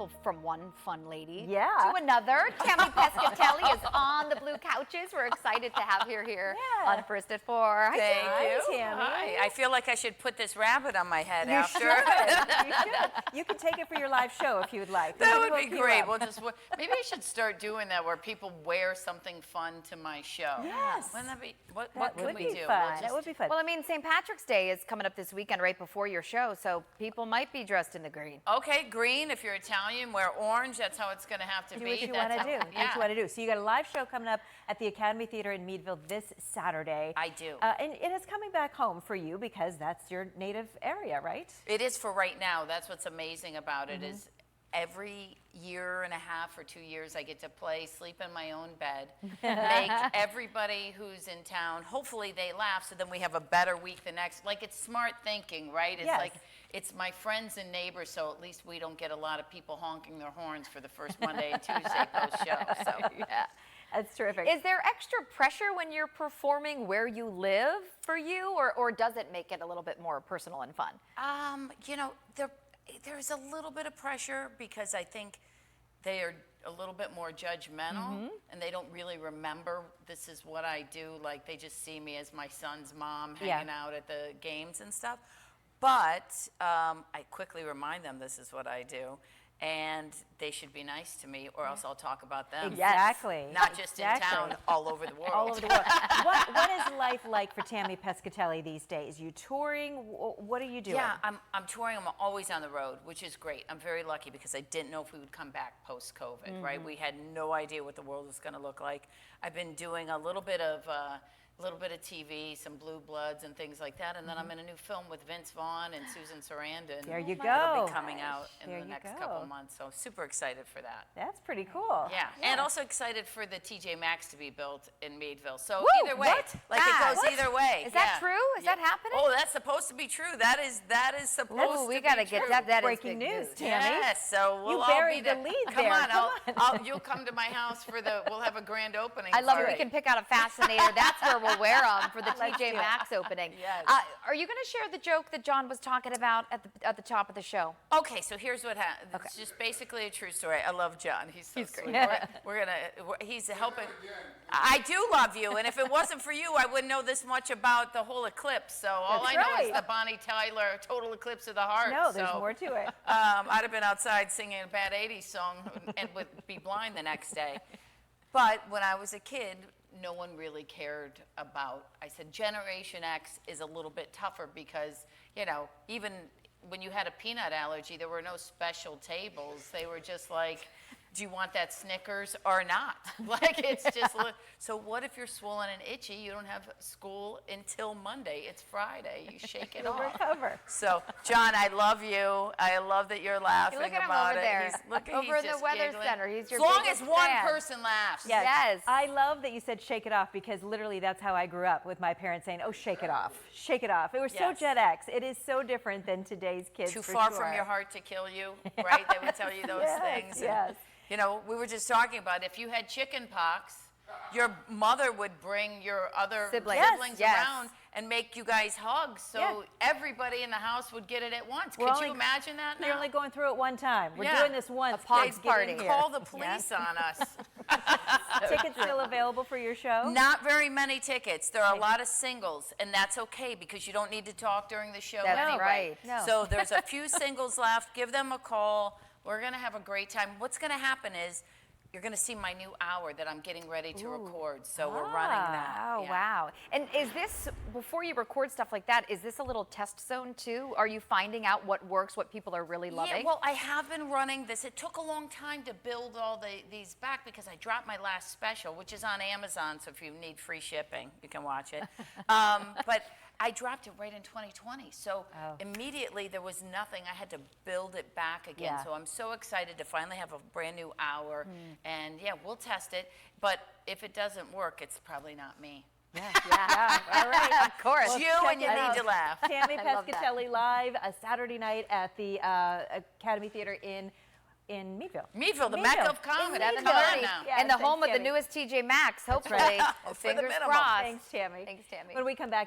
Well, from one fun lady Yeah. to another. Tammy Pescatelli is on the blue couches. We're excited to have her here on First at 4. Hi, Thank you. Tammy. Hi. I feel like I should put this rabbit on my head You after. should. You should. You can take it for your live show if you would like. That We'll would be hook you great. up. We'll just maybe I should start doing that where people wear something fun to my show. Yes. Wouldn't that be what That can would we be do? fun. That would be fun. Well, I mean, St. Patrick's Day is coming up this weekend right before your show, so people might be dressed in the green. Okay, green. If you're Italian, wear orange. That's how it's going to have to Do be. what you That's want to how- do. Do what you want to do. So you got a live show coming up at the Academy Theater in Meadville this Saturday. I do. And it is coming back home for you because that's your native area, right? It is for right now. That's what's amazing about it is every year and a half or 2 years I get to play, sleep in my own bed, make everybody who's in town, hopefully they laugh so then we have a better week the next. Like it's smart thinking, right? It's Yes. like it's my friends and neighbors, so at least we don't get a lot of people honking their horns for the first Monday and Tuesday post-show. So. Yeah. That's terrific. Is there extra pressure when you're performing where you live for you, or does it make it a little bit more personal and fun? You know, there's a little bit of pressure because I think they are a little bit more judgmental and they don't really remember this is what I do. Like they just see me as my son's mom hanging out at the games and stuff. But I quickly remind them this is what I do. And they should be nice to me or else I'll talk about them. Exactly. Not just in town, all over the world. All over the world. What is life like for Tammy Pescatelli these days? You touring? What are you doing? Yeah, I'm touring. I'm always on the road, which is great. I'm very lucky because I didn't know if we would come back post-COVID, right? We had no idea what the world was going to look like. I've been doing a little bit of TV, some Blue Bloods and things like that, and then I'm in a new film with Vince Vaughn and Susan Sarandon. There you It'll go. be coming out in There the you next go. couple of months, so super excited for that. That's pretty cool. Yeah, and also excited for the TJ Maxx to be built in Meadville. So Woo, either way, what? like it goes What? either way. Is that true? Is that happening? Oh, that's supposed to be true. That is supposed to Ooh, we be got to true. get that. That is Breaking big news, news. Tammy. Yes, so we'll You all buried be the there. lead Come there. on, Come you'll come to my house for we'll have a grand opening. I love it. party. We can pick out a fascinator. That's where we'll wear them for the Let's do TJ it. Maxx opening. Yes. Are you going to share the joke that John was talking about at the top of the show? Okay, so here's what happened. It's just basically a true story. I love John. He's so sweet. great. He's helping. I do love you, and if it wasn't for you, I wouldn't know this much about the whole eclipse. So all That's I know is right. the Bonnie Tyler Total Eclipse of the Heart. No, there's so, more to it. I'd have been outside singing a bad 80s song and would be blind the next day. But when I was a kid, no one really cared about. I said Generation X is a little bit tougher because, you know, even when you had a peanut allergy, there were no special tables. They were just like, do you want that Snickers or not? Like, it's just, so what if you're swollen and itchy? You don't have school until Monday. It's Friday. You shake it off. Recover. So, John, I love you. I love that you're laughing Look at him about over it. there. He's Over in the just weather giggling. center. He's your As long as biggest one fan. person laughs. Yes. I love that you said shake it off because literally that's how I grew up with my parents saying, oh, shake it off. Shake it off. It was so Yes. Gen X. It is so different than today's kids. Too for far sure. from your heart to kill you, right? They would tell you those Yes, things. And, yes. you know, we were just talking about if you had chicken pox, your mother would bring your other Siblings. siblings Yes. around and make you guys hug so Yeah. everybody in the house would get it at once. We're Could only- you imagine that now? You're only going through it one time. We're Yeah. doing this once. A pox Kids, get party. in here. Call the police on us. Tickets still available for your show? Not very many tickets. There are a lot of singles, and that's okay because you don't need to talk during the show That's anyway. right. No. So there's a few singles left. Give them a call. We're going to have a great time. What's going to happen is you're going to see my new hour that I'm getting ready to record. So we're running that. Oh, Yeah. wow. And is this, before you record stuff like that, is this a little test zone too? Are you finding out what works, what people are really loving? Yeah, well, I have been running this. It took a long time to build all these back because I dropped my last special, which is on Amazon, so if you need free shipping, you can watch it. But I dropped it right in 2020, so immediately there was nothing. I had to build it back again. Yeah. So I'm so excited to finally have a brand new hour, and yeah, we'll test it. But if it doesn't work, it's probably not me. Yeah. All right. Of course. It's you, and you check it need out. to laugh. Tammy I love that. Pescatelli live a Saturday night at the Academy Theater in Meadville. Meadville, the Meadville. Mecca of comedy. It's Come on 7:30. now. Yeah, and the thanks, home of the Tammy. newest TJ Maxx, hopefully. right. For the Fingers minimum. crossed. Thanks, Tammy. Thanks, Tammy. When we come back.